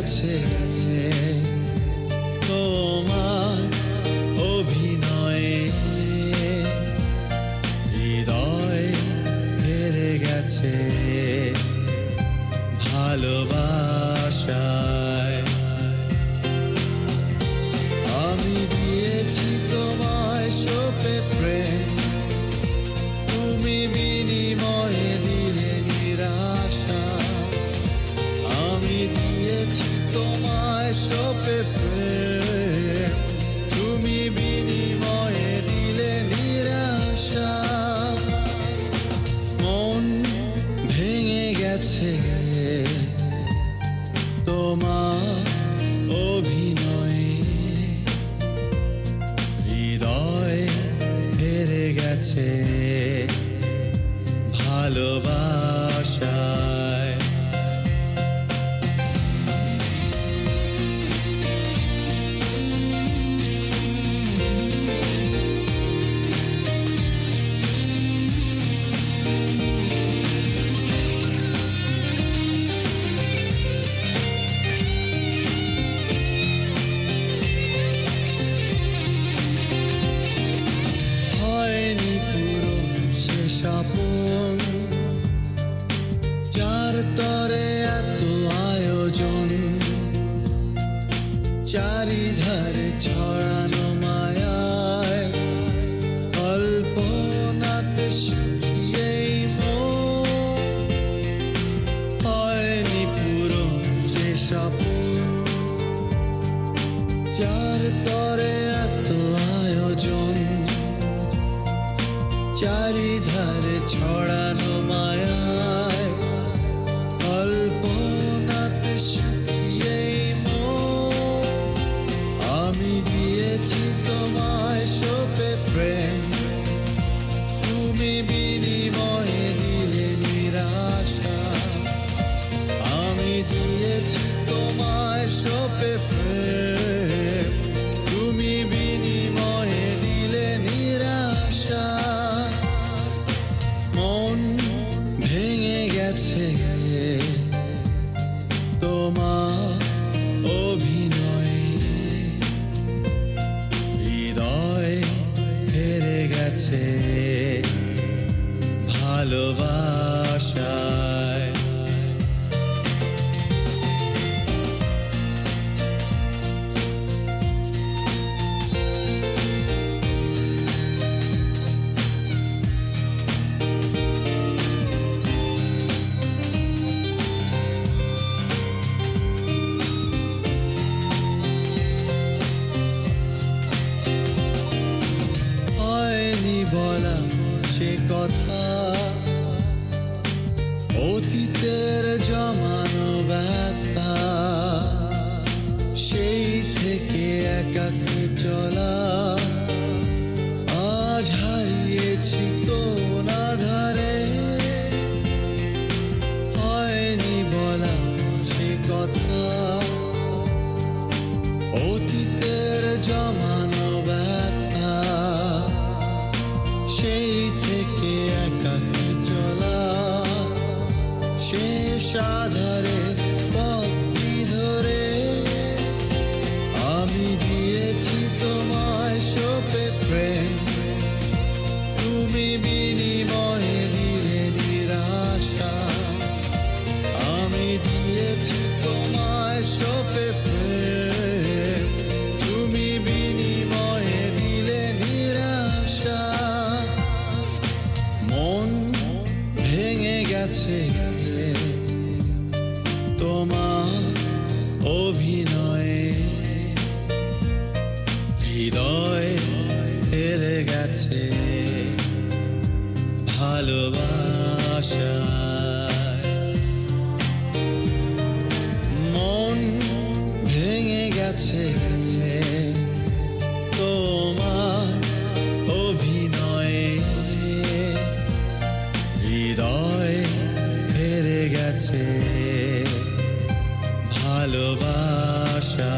গেছে তোমার অভিনয়ে, হৃদয় হেরে গেছে ভালোবাসায়। আমি দিয়েছি তোমায় সঁপে প্রেম, তুমি বিনিময়ে দিলে নিরাশা। আমি দিয়েছি তোমায় সঁপে প্রেম, তুমি বিনিময়ে দিলে নিরাশা। মন ভেঙে গেছে তোমার অভিনয়ে, হৃদয় হেরে গেছে ভালোবাসায়। হয়নি পূরণ সে স্বপন, যার তরে এত আয়োজন, চারিধারে ছড়ানো মায়ায়, কল্পনাতে শুকিয়ে মন। হয়নি পূরণ সে স্বপন, যার তরে এত আয়োজন, চারিধারে ছড়ানো মায়ায়, কল্পনাতে শুকিয়ে মন। আমি দিয়েছি তোমায় সঁপে প্রেম, তুমি বিনিময়ে দিলে নিরাশা। আমি দিয়েছি তোমায় সঁপে প্রেম, তুমি বিনিময়ে দিলে নিরাশা। মন ভেঙে গেছে তোমার অভিনয়ে, হৃদয় হেরে গেছে ভালোবাসায়। হয়নি বলা সে কথা, অতীতের জমানো ব্যথা, সেই থেকে একাকী চলা। আজ হারিয়েছি কোন আধারে, হয়নি বলা সে কথা, অতীতের জমানো ব্যথা, সেই থেকে একাকী চলা। শেষ আধারের পথটি ধরে আমি দিয়েছি তোমায় সঁপে প্রেম, তুমি বিনিময়ে দিলে নিরাশা। আমি দিয়েছি তোমায় সঁপে প্রেম, তুমি বিনিময়ে দিলে নিরাশা। মন ভেঙে গেছে তোমার অভিনয়ে, হৃদয় হেরে গেছে ভালোবাসায়। মন ভেঙে গেছে তোমার অভিনয়ে, হৃদয় হেরে গেছে ভালোবাসা।